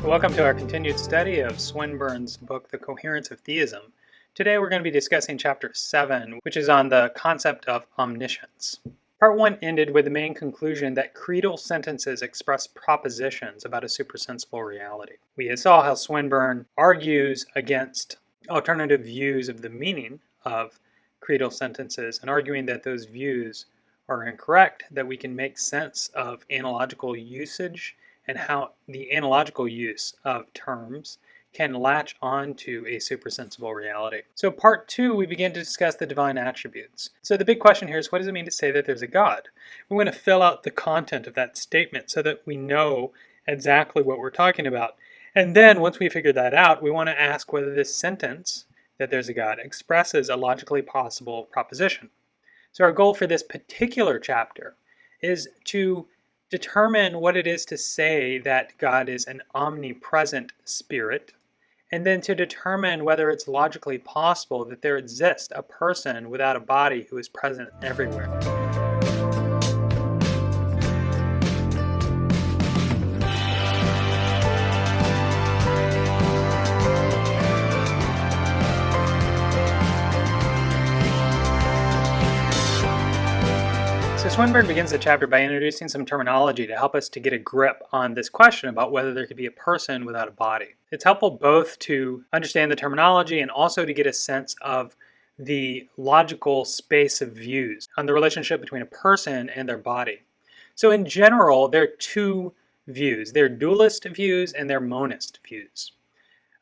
Welcome to our continued study of Swinburne's book, The Coherence of Theism. Today we're going to be discussing Chapter 7, which is on the concept of omniscience. Part 1 ended with the main conclusion that creedal sentences express propositions about a supersensible reality. We saw how Swinburne argues against alternative views of the meaning of creedal sentences and arguing that those views are incorrect, that we can make sense of analogical usage and how the analogical use of terms can latch on to a supersensible reality. So part 2, we begin to discuss the divine attributes. So the big question here is, what does it mean to say that there's a God? We want to fill out the content of that statement so that we know exactly what we're talking about. And then once we figure that out, we want to ask whether this sentence, that there's a God, expresses a logically possible proposition. So our goal for this particular chapter is to determine what it is to say that God is an omnipresent spirit, and then to determine whether it's logically possible that there exists a person without a body who is present everywhere. So Swinburne begins the chapter by introducing some terminology to help us to get a grip on this question about whether there could be a person without a body. It's helpful both to understand the terminology and also to get a sense of the logical space of views on the relationship between a person and their body. So in general, there are two views. There are dualist views and there are monist views.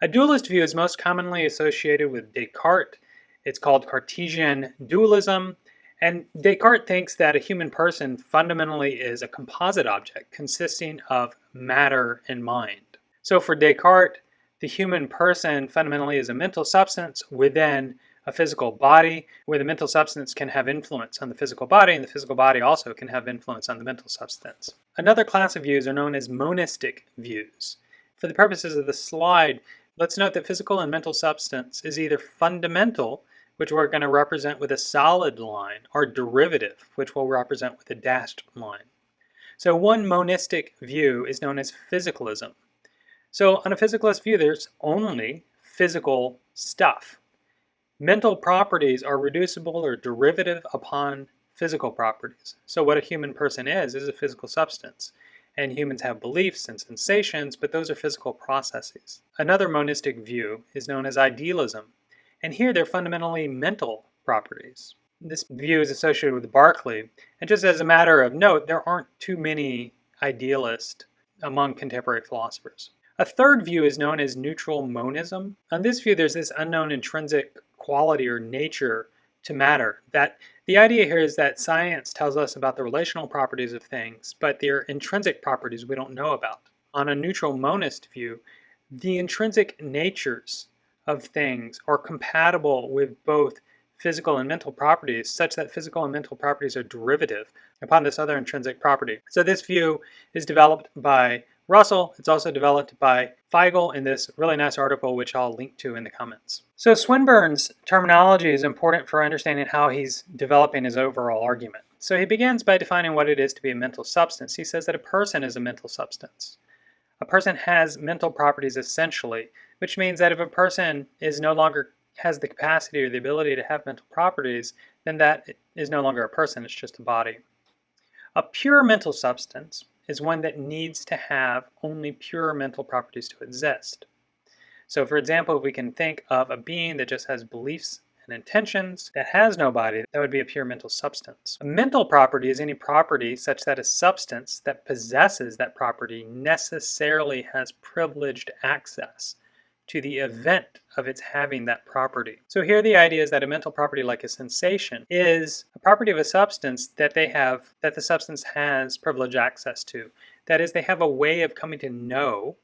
A dualist view is most commonly associated with Descartes. It's called Cartesian dualism. And Descartes thinks that a human person fundamentally is a composite object consisting of matter and mind. So for Descartes, the human person fundamentally is a mental substance within a physical body, where the mental substance can have influence on the physical body, and the physical body also can have influence on the mental substance. Another class of views are known as monistic views. For the purposes of the slide, let's note that physical and mental substance is either fundamental, which we're going to represent with a solid line, or derivative, which we'll represent with a dashed line. So one monistic view is known as physicalism. So on a physicalist view, there's only physical stuff. Mental properties are reducible or derivative upon physical properties. So what a human person is a physical substance. And humans have beliefs and sensations, but those are physical processes. Another monistic view is known as idealism. And here they're fundamentally mental properties. This view is associated with Berkeley. And just as a matter of note, there aren't too many idealists among contemporary philosophers. A third view is known as neutral monism. On this view, there's this unknown intrinsic quality or nature to matter. That the idea here is that science tells us about the relational properties of things, but their intrinsic properties we don't know about. On a neutral monist view, the intrinsic natures of things are compatible with both physical and mental properties, such that physical and mental properties are derivative upon this other intrinsic property. So this view is developed by Russell. It's also developed by Feigl in this really nice article, which I'll link to in the comments. So Swinburne's terminology is important for understanding how he's developing his overall argument. So he begins by defining what it is to be a mental substance. He says that a person is a mental substance. A person has mental properties essentially, which means that if a person is no longer has the capacity or the ability to have mental properties, then that is no longer a person, it's just a body. A pure mental substance is one that needs to have only pure mental properties to exist. So for example, if we can think of a being that just has beliefs and intentions, that has no body, that would be a pure mental substance. A mental property is any property such that a substance that possesses that property necessarily has privileged access to the event of its having that property. So here the idea is that a mental property like a sensation is a property of a substance that the substance has privileged access to. That is, they have a way of coming to know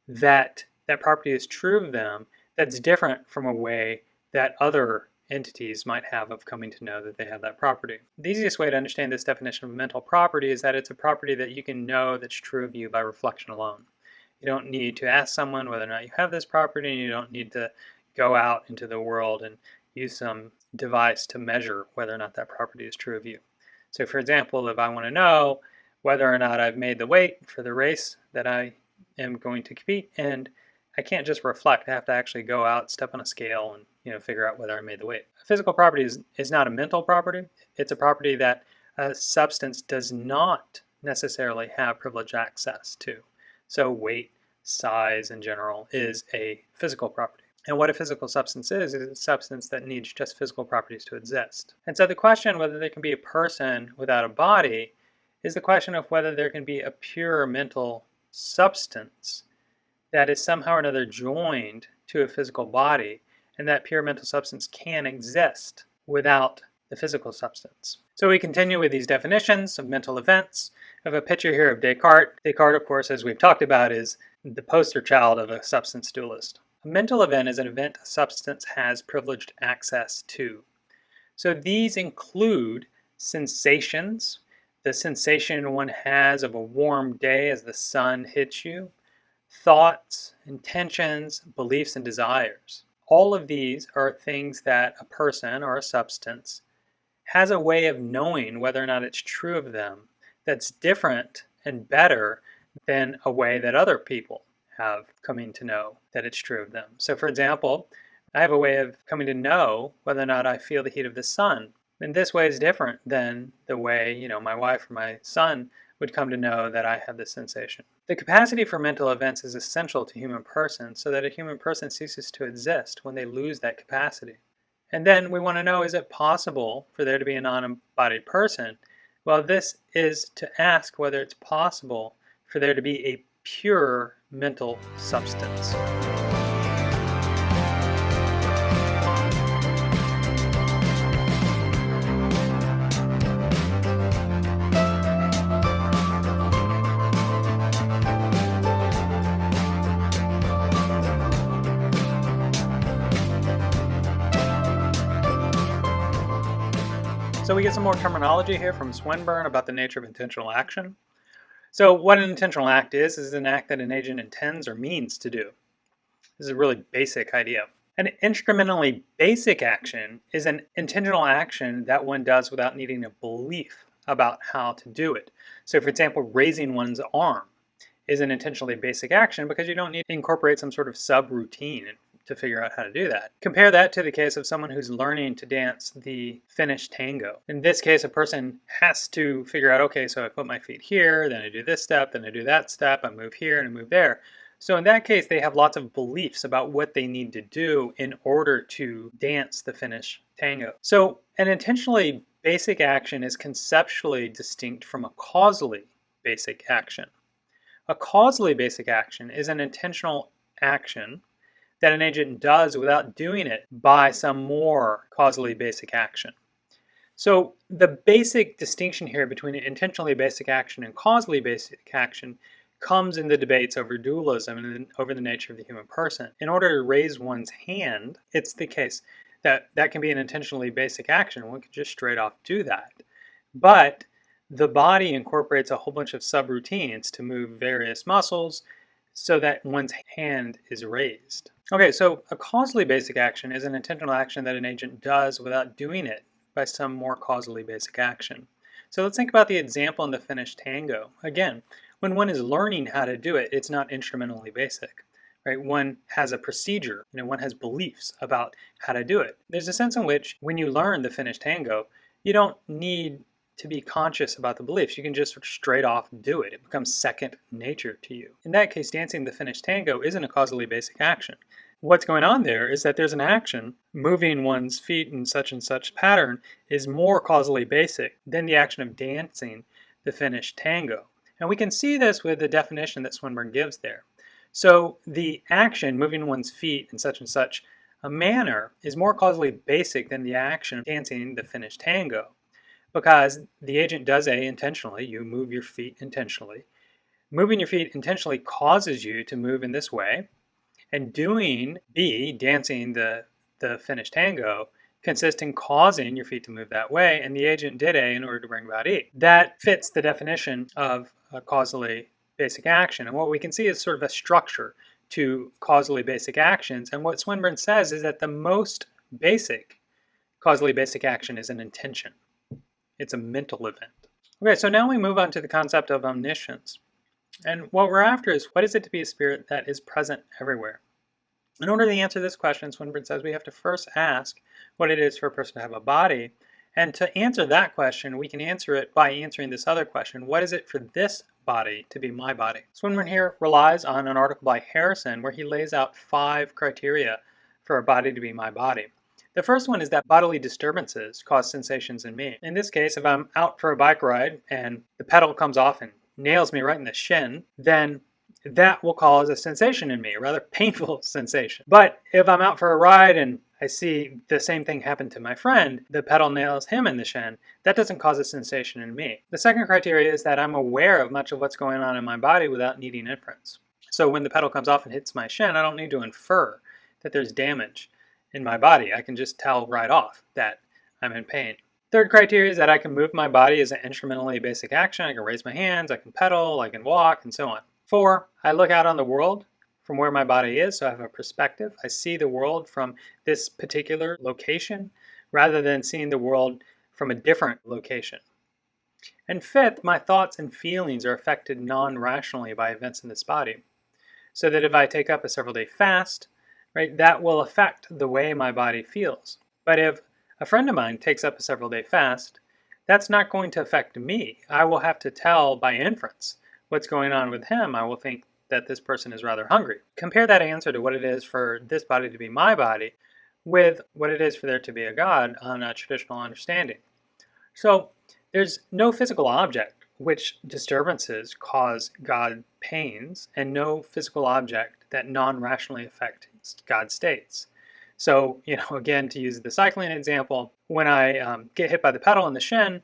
that that property is true of them that's different from a way that other entities might have of coming to know that they have that property. The easiest way to understand this definition of a mental property is that it's a property that you can know that's true of you by reflection alone. You don't need to ask someone whether or not you have this property, and you don't need to go out into the world and use some device to measure whether or not that property is true of you. So for example, if I want to know whether or not I've made the weight for the race that I am going to compete, and I can't just reflect. I have to actually go out, step on a scale, and figure out whether I made the weight. A physical property is not a mental property. It's a property that a substance does not necessarily have privileged access to. So weight, size in general, is a physical property. And what a physical substance is a substance that needs just physical properties to exist. And so the question whether there can be a person without a body is the question of whether there can be a pure mental substance that is somehow or another joined to a physical body, and that pure mental substance can exist without the physical substance. So we continue with these definitions of mental events. I have a picture here of Descartes. Descartes, of course, as we've talked about, is the poster child of a substance dualist. A mental event is an event a substance has privileged access to. So these include sensations, the sensation one has of a warm day as the sun hits you, thoughts, intentions, beliefs, and desires. All of these are things that a person or a substance has a way of knowing whether or not it's true of them that's different and better than a way that other people have coming to know that it's true of them. So for example, I have a way of coming to know whether or not I feel the heat of the sun. And this way is different than the way, my wife or my son would come to know that I have this sensation. The capacity for mental events is essential to human persons so that a human person ceases to exist when they lose that capacity. And then we want to know, is it possible for there to be a non-embodied person? Well, this is to ask whether it's possible for there to be a pure mental substance. So we get some more terminology here from Swinburne about the nature of intentional action. So what an intentional act is an act that an agent intends or means to do. This is a really basic idea. An instrumentally basic action is an intentional action that one does without needing a belief about how to do it. So for example, raising one's arm is an intentionally basic action because you don't need to incorporate some sort of subroutine to figure out how to do that. Compare that to the case of someone who's learning to dance the Finnish tango. In this case, a person has to figure out, okay, so I put my feet here, then I do this step, then I do that step, I move here and I move there. So in that case, they have lots of beliefs about what they need to do in order to dance the Finnish tango. So an intentionally basic action is conceptually distinct from a causally basic action. A causally basic action is an intentional action that an agent does without doing it by some more causally basic action. So the basic distinction here between intentionally basic action and causally basic action comes in the debates over dualism and over the nature of the human person. In order to raise one's hand, it's the case that that can be an intentionally basic action. One could just straight off do that. But the body incorporates a whole bunch of subroutines to move various muscles so that one's hand is raised. Okay, so a causally basic action is an intentional action that an agent does without doing it by some more causally basic action. So let's think about the example in the Finnish tango. Again, when one is learning how to do it, it's not instrumentally basic, right? One has a procedure, one has beliefs about how to do it. There's a sense in which when you learn the Finnish tango, you don't need to be conscious about the beliefs. You can just straight off do it. It becomes second nature to you. In that case, dancing the Finnish tango isn't a causally basic action. What's going on there is that there's an action, moving one's feet in such and such pattern is more causally basic than the action of dancing the Finnish tango. And we can see this with the definition that Swinburne gives there. So the action, moving one's feet in such and such a manner, is more causally basic than the action of dancing the Finnish tango. Because the agent does A intentionally, you move your feet intentionally. Moving your feet intentionally causes you to move in this way. And doing B, dancing the Finnish tango, consists in causing your feet to move that way, and the agent did A in order to bring about E. That fits the definition of a causally basic action. And what we can see is sort of a structure to causally basic actions. And what Swinburne says is that the most basic causally basic action is an intention. It's a mental event. Okay, so now we move on to the concept of omniscience. And what we're after is, what is it to be a spirit that is present everywhere? In order to answer this question, Swinburne says we have to first ask what it is for a person to have a body. And to answer that question, we can answer it by answering this other question: what is it for this body to be my body? Swinburne here relies on an article by Harrison where he lays out 5 criteria for a body to be my body. The first one is that bodily disturbances cause sensations in me. In this case, if I'm out for a bike ride and the pedal comes off and nails me right in the shin, then that will cause a sensation in me, a rather painful sensation. But if I'm out for a ride and I see the same thing happen to my friend, the pedal nails him in the shin, that doesn't cause a sensation in me. The second criteria is that I'm aware of much of what's going on in my body without needing inference. So when the pedal comes off and hits my shin, I don't need to infer that there's damage in my body. I can just tell right off that I'm in pain. Third criteria is that I can move my body as an instrumentally basic action. I can raise my hands, I can pedal, I can walk, and so on. 4, I look out on the world from where my body is, so I have a perspective. I see the world from this particular location rather than seeing the world from a different location. And 5th, my thoughts and feelings are affected non-rationally by events in this body. So that if I take up a several-day fast, right, that will affect the way my body feels. But if a friend of mine takes up a several-day fast, that's not going to affect me. I will have to tell by inference what's going on with him. I will think that this person is rather hungry. Compare that answer to what it is for this body to be my body with what it is for there to be a God on a traditional understanding. So there's no physical object which disturbances cause God pains, and no physical object that non-rationally affects God states. So, again, to use the cycling example, when I get hit by the pedal in the shin,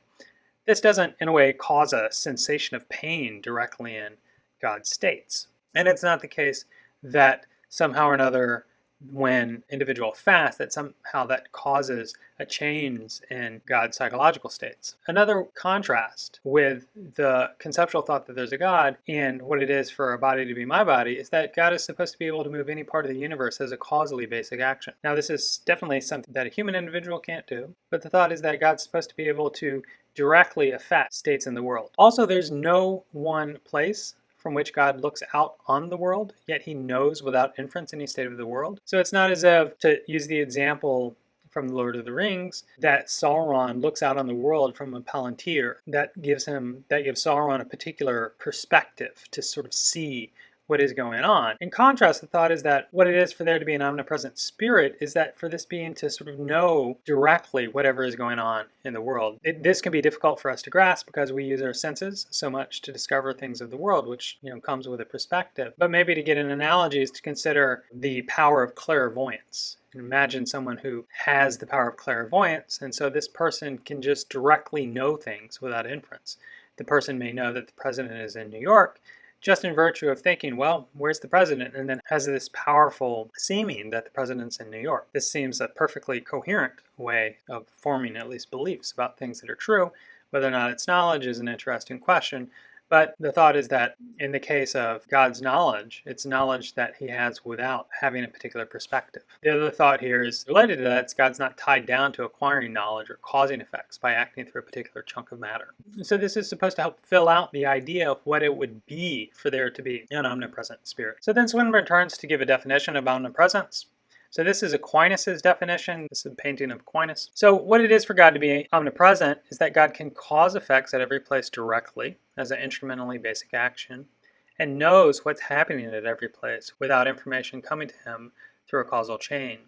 this doesn't, in a way, cause a sensation of pain directly in God's states. And it's not the case that somehow or another, when individual fast, that somehow that causes a change in God's psychological states. Another contrast with the conceptual thought that there's a God and what it is for a body to be my body is that God is supposed to be able to move any part of the universe as a causally basic action. Now, this is definitely something that a human individual can't do, but the thought is that God's supposed to be able to directly affect states in the world. Also, there's no one place from which God looks out on the world, yet he knows without inference any state of the world. So it's not as if, to use the example from The Lord of the Rings, that Sauron looks out on the world from a palantir. That gives Sauron a particular perspective to sort of see what is going on. In contrast, the thought is that what it is for there to be an omnipresent spirit is that for this being to sort of know directly whatever is going on in the world. This can be difficult for us to grasp because we use our senses so much to discover things of the world, which comes with a perspective. But maybe to get an analogy is to consider the power of clairvoyance. Imagine someone who has the power of clairvoyance, and so this person can just directly know things without inference. The person may know that the president is in New York, just in virtue of thinking, well, where's the president? And then has this powerful seeming that the president's in New York. This seems a perfectly coherent way of forming at least beliefs about things that are true. Whether or not it's knowledge is an interesting question. But the thought is that in the case of God's knowledge, it's knowledge that he has without having a particular perspective. The other thought here is related to that. God's not tied down to acquiring knowledge or causing effects by acting through a particular chunk of matter. So this is supposed to help fill out the idea of what it would be for there to be an omnipresent spirit. So then Swinburne turns to give a definition of omnipresence. So this is Aquinas' definition. This is a painting of Aquinas. So what it is for God to be omnipresent is that God can cause effects at every place directly as an instrumentally basic action and knows what's happening at every place without information coming to him through a causal chain.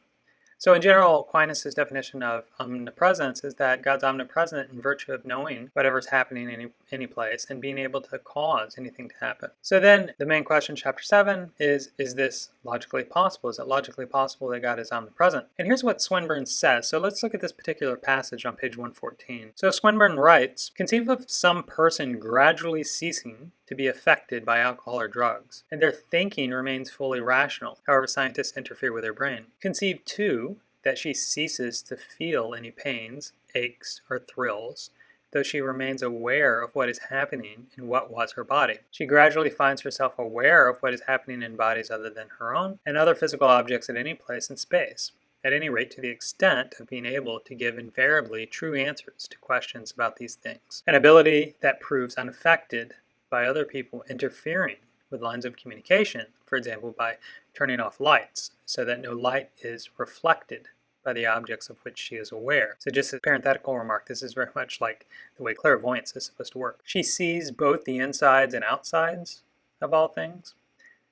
So in general, Aquinas' definition of omnipresence is that God's omnipresent in virtue of knowing whatever's happening in any place and being able to cause anything to happen. So then the main question, chapter 7, is this logically possible? Is it logically possible that God is omnipresent? And here's what Swinburne says. So let's look at this particular passage on page 114. So Swinburne writes, conceive of some person gradually ceasing to be affected by alcohol or drugs, and their thinking remains fully rational, however scientists interfere with their brain. Conceive, too, that she ceases to feel any pains, aches, or thrills, though she remains aware of what is happening in what was her body. She gradually finds herself aware of what is happening in bodies other than her own, and other physical objects at any place in space, at any rate to the extent of being able to give invariably true answers to questions about these things, an ability that proves unaffected by other people interfering with lines of communication, for example, by turning off lights so that no light is reflected by the objects of which she is aware. So just a parenthetical remark, this is very much like the way clairvoyance is supposed to work. She sees both the insides and outsides of all things.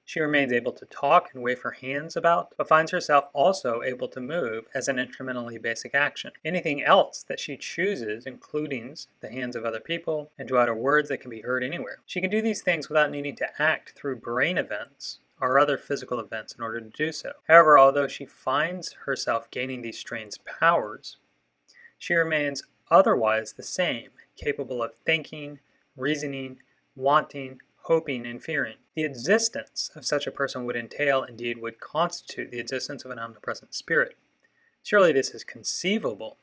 She remains able to talk and wave her hands about, but finds herself also able to move as an instrumentally basic action. Anything else that she chooses, including the hands of other people, and to utter words that can be heard anywhere. She can do these things without needing to act through brain events or other physical events in order to do so. However, although she finds herself gaining these strange powers, she remains otherwise the same, capable of thinking, reasoning, wanting, hoping, and fearing. The existence of such a person would entail, indeed would constitute, the existence of an omnipresent spirit. Surely this is conceivable.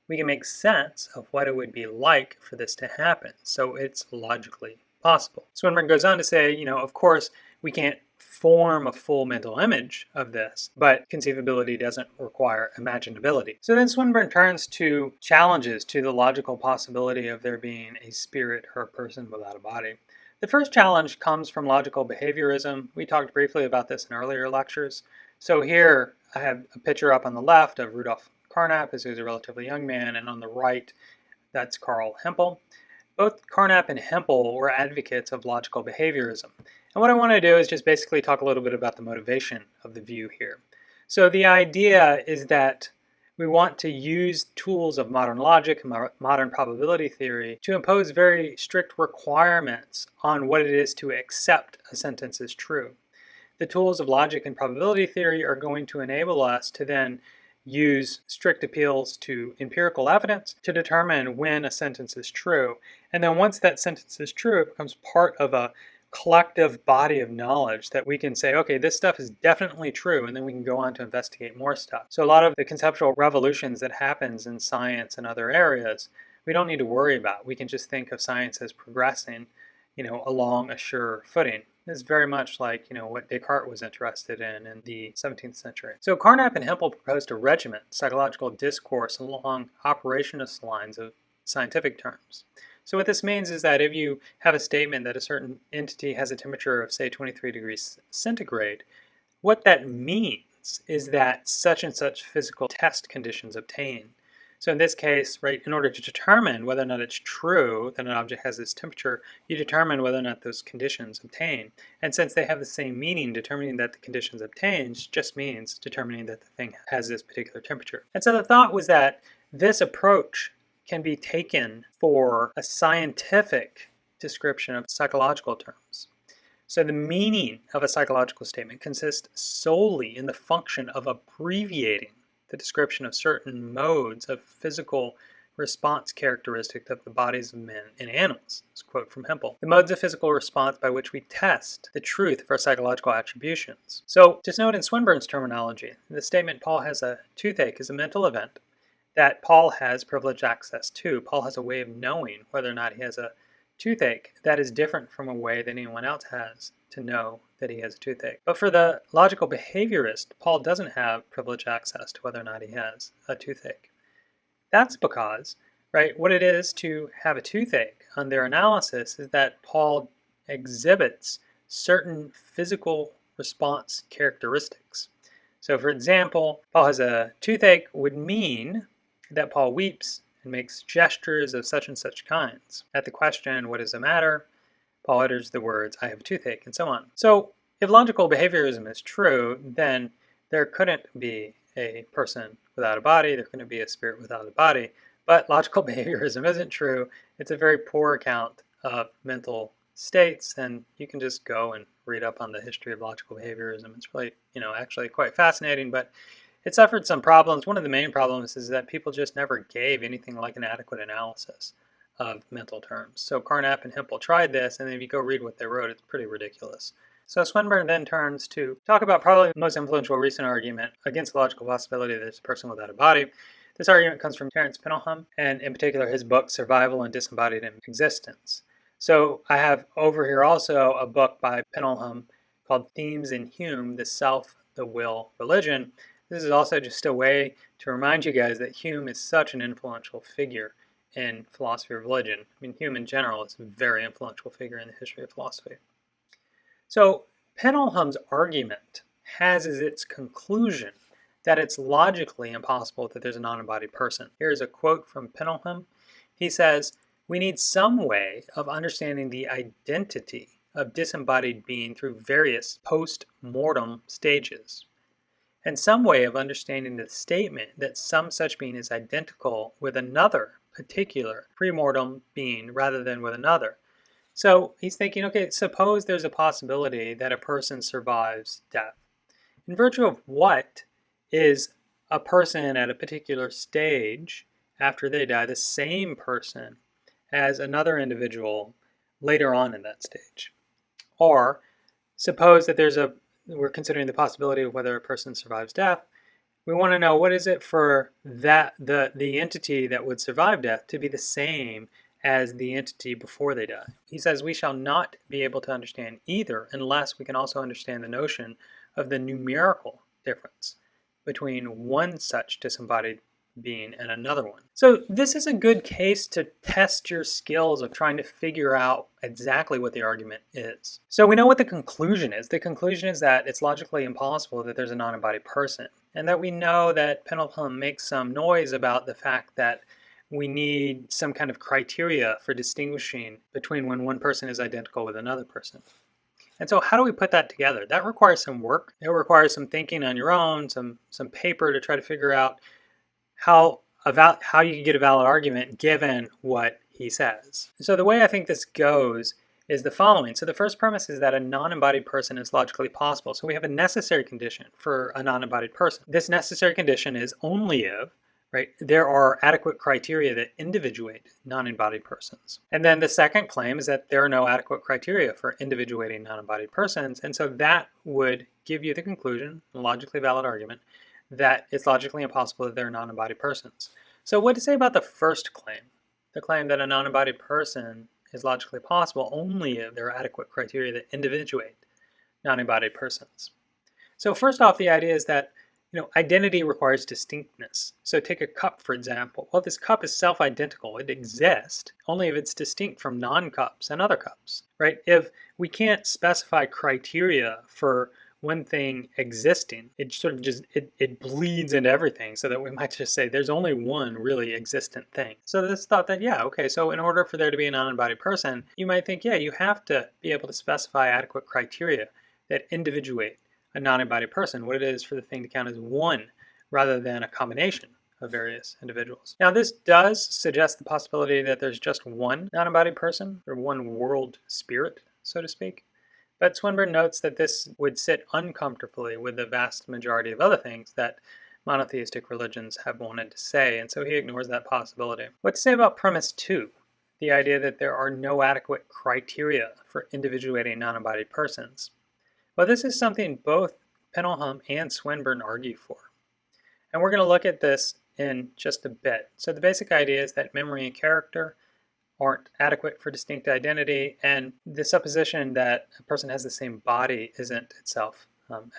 We can make sense of what it would be like for this to happen, so it's logically possible. Swinburne goes on to say, of course, we can't form a full mental image of this, but conceivability doesn't require imaginability. So then Swinburne turns to challenges to the logical possibility of there being a spirit or a person without a body. The first challenge comes from logical behaviorism. We talked briefly about this in earlier lectures. So here I have a picture up on the left of Rudolf Carnap, who's a relatively young man, and on the right, that's Carl Hempel. Both Carnap and Hempel were advocates of logical behaviorism. And what I want to do is just basically talk a little bit about the motivation of the view here. So the idea is that we want to use tools of modern logic and modern probability theory to impose very strict requirements on what it is to accept a sentence as true. The tools of logic and probability theory are going to enable us to then use strict appeals to empirical evidence to determine when a sentence is true. And then once that sentence is true, it becomes part of a collective body of knowledge that we can say, okay, this stuff is definitely true, and then we can go on to investigate more stuff. So a lot of the conceptual revolutions that happens in science and other areas, we don't need to worry about. We can just think of science as progressing, along a sure footing. This is very much like, what Descartes was interested in the 17th century. So Carnap and Hempel proposed to regiment psychological discourse along operationist lines of scientific terms. So what this means is that if you have a statement that a certain entity has a temperature of, say, 23 degrees centigrade, what that means is that such and such physical test conditions obtain. So in this case, right, in order to determine whether or not it's true that an object has this temperature, you determine whether or not those conditions obtain. And since they have the same meaning, determining that the conditions obtains just means determining that the thing has this particular temperature. And so the thought was that this approach can be taken for a scientific description of psychological terms. So the meaning of a psychological statement consists solely in the function of abbreviating the description of certain modes of physical response characteristic of the bodies of men and animals. This quote from Hempel. The modes of physical response by which we test the truth of our psychological attributions. So just note in Swinburne's terminology, the statement Paul has a toothache is a mental event that Paul has privileged access to. Paul has a way of knowing whether or not he has a toothache that is different from a way that anyone else has to know that he has a toothache. But for the logical behaviorist, Paul doesn't have privileged access to whether or not he has a toothache. That's because, right, what it is to have a toothache on their analysis is that Paul exhibits certain physical response characteristics. So for example, Paul has a toothache would mean that Paul weeps and makes gestures of such and such kinds. At the question, what is the matter? Paul utters the words, I have a toothache, and so on. So if logical behaviorism is true, then there couldn't be a person without a body, there couldn't be a spirit without a body. But logical behaviorism isn't true. It's a very poor account of mental states, and you can just go and read up on the history of logical behaviorism. It's really, actually quite fascinating, but it suffered some problems. One of the main problems is that people just never gave anything like an adequate analysis of mental terms. So Carnap and Hempel tried this, and if you go read what they wrote, it's pretty ridiculous. So Swinburne then turns to talk about probably the most influential recent argument against the logical possibility that there's a person without a body. This argument comes from Terence Pinelham, and in particular his book, Survival and Disembodied Existence. So I have over here also a book by Pinelham called Themes in Hume, the Self, the Will, Religion. This is also just a way to remind you guys that Hume is such an influential figure in philosophy or religion. I mean, Hume in general is a very influential figure in the history of philosophy. So Penelham's argument has as its conclusion that it's logically impossible that there's a non-embodied person. Here's a quote from Penelham. He says, "We need some way of understanding the identity of disembodied being through various post-mortem stages, and some way of understanding the statement that some such being is identical with another particular pre-mortem being rather than with another." So he's thinking, okay, suppose there's a possibility that a person survives death. In virtue of what is a person at a particular stage after they die the same person as another individual later on in that stage? Or suppose that we're considering the possibility of whether a person survives death. We want to know, what is it for that the entity that would survive death to be the same as the entity before they die? He says we shall not be able to understand either unless we can also understand the notion of the numerical difference between one such disembodied being and another one. So this is a good case to test your skills of trying to figure out exactly what the argument is. So we know what the conclusion is. The conclusion is that it's logically impossible that there's a non-embodied person, and that we know that Penelham makes some noise about the fact that we need some kind of criteria for distinguishing between when one person is identical with another person. And so how do we put that together? That requires some work. It requires some thinking on your own, some paper to try to figure out how you can get a valid argument given what he says. So the way I think this goes is the following. So the first premise is that a non-embodied person is logically possible. So we have a necessary condition for a non-embodied person. This necessary condition is only if, right, there are adequate criteria that individuate non-embodied persons. And then the second claim is that there are no adequate criteria for individuating non-embodied persons. And so that would give you the conclusion, a logically valid argument, that it's logically impossible that there are non-embodied persons. So what to say about the first claim? The claim that a non-embodied person is logically possible only if there are adequate criteria that individuate non-embodied persons. So first off, the idea is that identity requires distinctness. So take a cup, for example. Well, this cup is self-identical. It exists only if it's distinct from non-cups and other cups, right? If we can't specify criteria for one thing existing, it sort of just, it bleeds into everything, so that we might just say there's only one really existent thing. So this thought that, yeah, okay, so in order for there to be a non-embodied person, you might think, yeah, you have to be able to specify adequate criteria that individuate a non-embodied person, what it is for the thing to count as one rather than a combination of various individuals. Now this does suggest the possibility that there's just one non-embodied person, or one world spirit, so to speak. But Swinburne notes that this would sit uncomfortably with the vast majority of other things that monotheistic religions have wanted to say, and so he ignores that possibility. What to say about premise 2, the idea that there are no adequate criteria for individuating non-embodied persons? Well, this is something both Penelham and Swinburne argue for. And we're going to look at this in just a bit. So the basic idea is that memory and character aren't adequate for distinct identity, and the supposition that a person has the same body isn't itself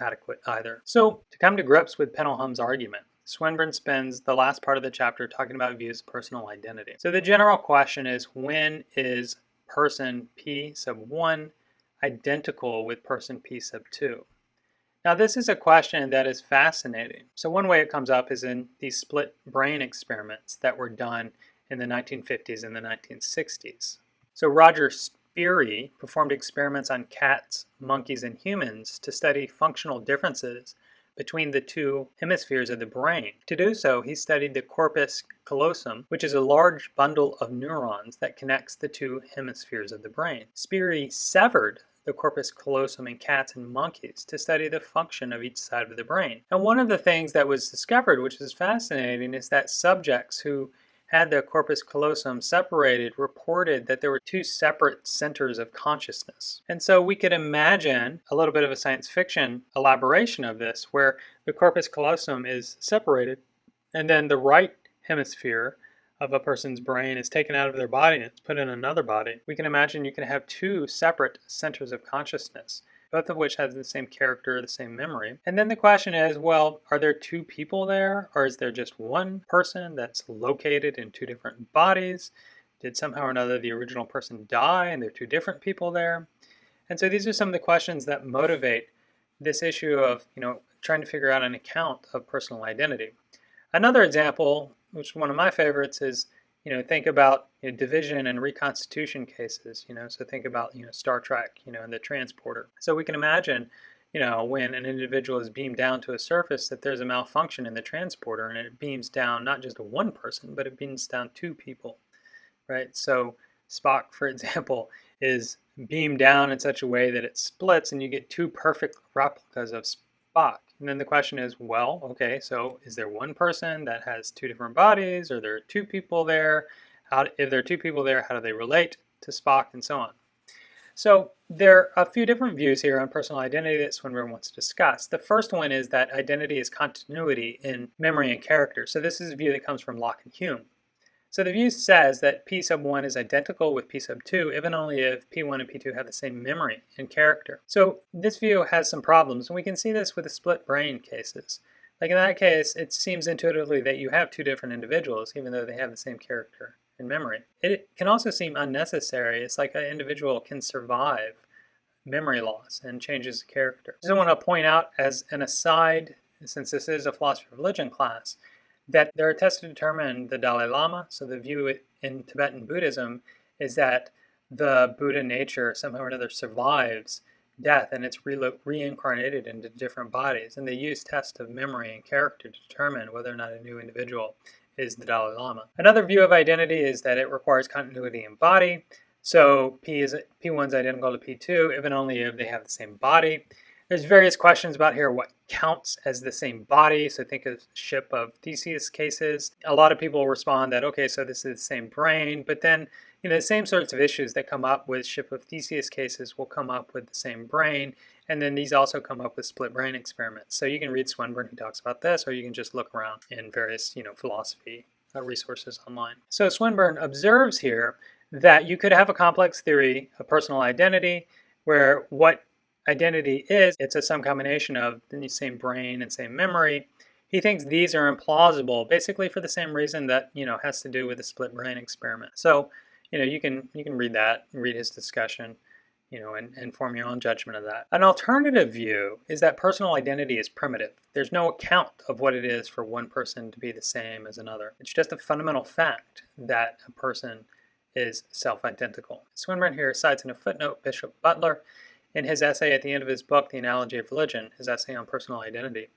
adequate either. So to come to grips with Penelham's argument, Swinburne spends the last part of the chapter talking about views of personal identity. So the general question is, when is person P sub 1 identical with person P sub 2? Now this is a question that is fascinating. So one way it comes up is in these split brain experiments that were done in the 1950s and the 1960s. So Roger Speary performed experiments on cats, monkeys, and humans to study functional differences between the two hemispheres of the brain. To do so, he studied the corpus callosum, which is a large bundle of neurons that connects the two hemispheres of the brain. Speary severed the corpus callosum in cats and monkeys to study the function of each side of the brain. And one of the things that was discovered, which is fascinating, is that subjects who had the corpus callosum separated reported that there were two separate centers of consciousness. And so we could imagine a little bit of a science fiction elaboration of this, where the corpus callosum is separated and then the right hemisphere of a person's brain is taken out of their body and it's put in another body. We can imagine you can have two separate centers of consciousness both of which have the same character, the same memory. And then the question is, well, are there two people there, or is there just one person that's located in two different bodies? Did somehow or another the original person die and there are two different people there? And so these are some of the questions that motivate this issue of, trying to figure out an account of personal identity. Another example, which is one of my favorites, is, think about division and reconstitution cases. So think about, Star Trek, and the transporter. So we can imagine, when an individual is beamed down to a surface, that there's a malfunction in the transporter, and it beams down not just one person, but it beams down two people, right? So Spock, for example, is beamed down in such a way that it splits, and you get two perfect replicas of Spock. And then the question is, well, okay, so is there one person that has two different bodies, or there are two people there? If there are two people there, how do they relate to Spock, and so on? So there are a few different views here on personal identity that Swinburne wants to discuss. The first one is that identity is continuity in memory and character. So this is a view that comes from Locke and Hume. So the view says that P sub 1 is identical with P sub 2 if and only if P1 and P2 have the same memory and character. So this view has some problems, and we can see this with the split brain cases. Like in that case, it seems intuitively that you have two different individuals even though they have the same character and memory. It can also seem unnecessary. It's like an individual can survive memory loss and changes the character. I just want to point out as an aside, since this is a philosophy of religion class, that there are tests to determine the Dalai Lama. So the view in Tibetan Buddhism is that the Buddha nature somehow or another survives death and it's reincarnated into different bodies. And they use tests of memory and character to determine whether or not a new individual is the Dalai Lama. Another view of identity is that it requires continuity in body. So P1 is identical to P2 if and only if they have the same body. There's various questions about here what counts as the same body. So think of ship of Theseus cases. A lot of people respond that, okay, so this is the same brain, but then the same sorts of issues that come up with ship of Theseus cases will come up with the same brain, and then these also come up with split brain experiments. So you can read Swinburne, who talks about this, or you can just look around in various philosophy resources online. So Swinburne observes here that you could have a complex theory of personal identity where what identity is, it's some combination of the same brain and same memory. He thinks these are implausible, basically for the same reason that has to do with the split brain experiment. So you can read that, read his discussion, and form your own judgment of that. An alternative view is that personal identity is primitive. There's no account of what it is for one person to be the same as another. It's just a fundamental fact that a person is self-identical. Swinburne here cites in a footnote Bishop Butler in his essay at the end of his book, The Analogy of Religion, his essay on personal identity.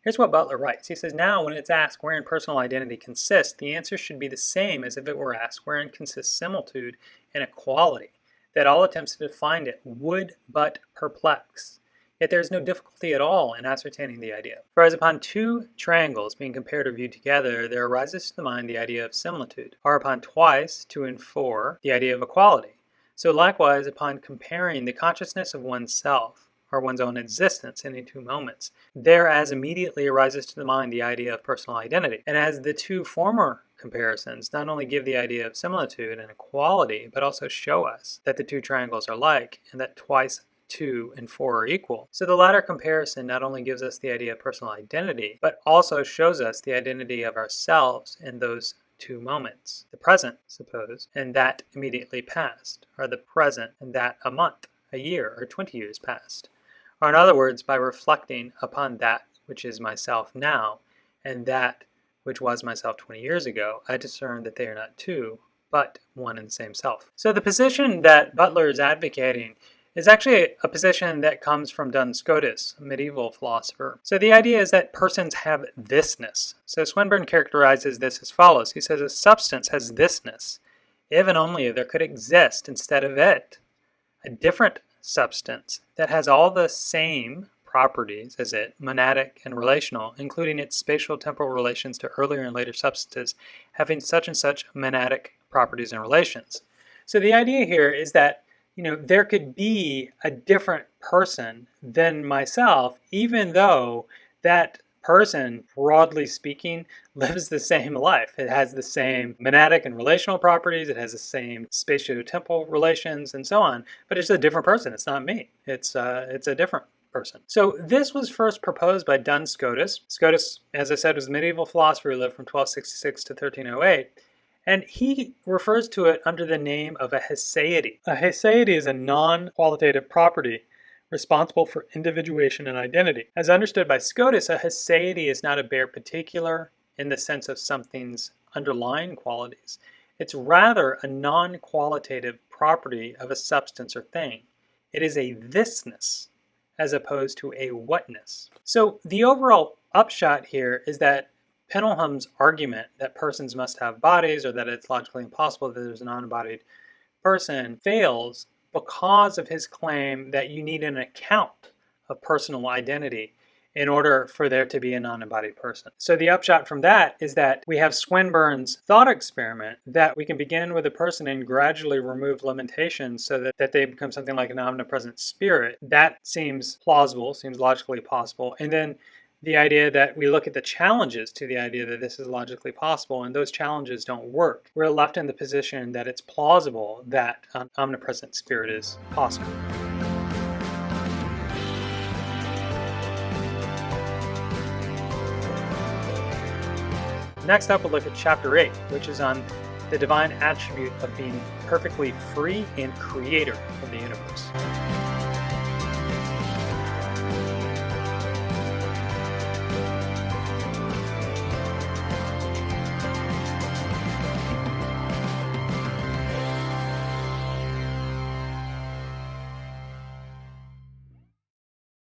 Here's what Butler writes. He says, now when it's asked wherein personal identity consists, the answer should be the same as if it were asked wherein consists similitude and equality, that all attempts to define it would but perplex. Yet there is no difficulty at all in ascertaining the idea. For as upon two triangles being compared or viewed together, there arises to the mind the idea of similitude, or upon twice, 2 and 4, the idea of equality. So likewise, upon comparing the consciousness of oneself, or one's own existence in any two moments, thereas immediately arises to the mind the idea of personal identity. And as the two former comparisons not only give the idea of similitude and equality, but also show us that the two triangles are like, and that twice 2 and 4 are equal. So the latter comparison not only gives us the idea of personal identity, but also shows us the identity of ourselves in those two moments, the present, suppose, and that immediately past, or the present and that a month, a year, or 20 years past. Or in other words, by reflecting upon that which is myself now, and that which was myself 20 years ago, I discern that they are not two, but one and the same self. So the position that Butler is advocating is actually a position that comes from Duns Scotus, a medieval philosopher. So the idea is that persons have thisness. So Swinburne characterizes this as follows. He says a substance has thisness, if and only if there could exist instead of it a different substance that has all the same properties as it, monadic and relational, including its spatial temporal relations to earlier and later substances having such and such monadic properties and relations. So the idea here is that there could be a different person than myself, even though that person, broadly speaking, lives the same life. It has the same monadic and relational properties, it has the same spatio-temporal relations, and so on, but it's a different person. It's not me. It's a different person. So this was first proposed by Duns Scotus. Scotus, as I said, was a medieval philosopher who lived from 1266 to 1308. And he refers to it under the name of a heseity. A heseity is a non-qualitative property responsible for individuation and identity. As understood by Scotus, a heseity is not a bare particular in the sense of something's underlying qualities. It's rather a non-qualitative property of a substance or thing. It is a thisness as opposed to a whatness. So the overall upshot here is that Penelham's argument that persons must have bodies, or that it's logically impossible that there's a non-embodied person, fails because of his claim that you need an account of personal identity in order for there to be a non-embodied person. So the upshot from that is that we have Swinburne's thought experiment that we can begin with a person and gradually remove limitations so that they become something like an omnipresent spirit. That seems plausible, seems logically possible. And then the idea that we look at the challenges to the idea that this is logically possible, and those challenges don't work. We're left in the position that it's plausible that an omnipresent spirit is possible. Next up, we'll look at Chapter 8, which is on the divine attribute of being perfectly free and creator of the universe.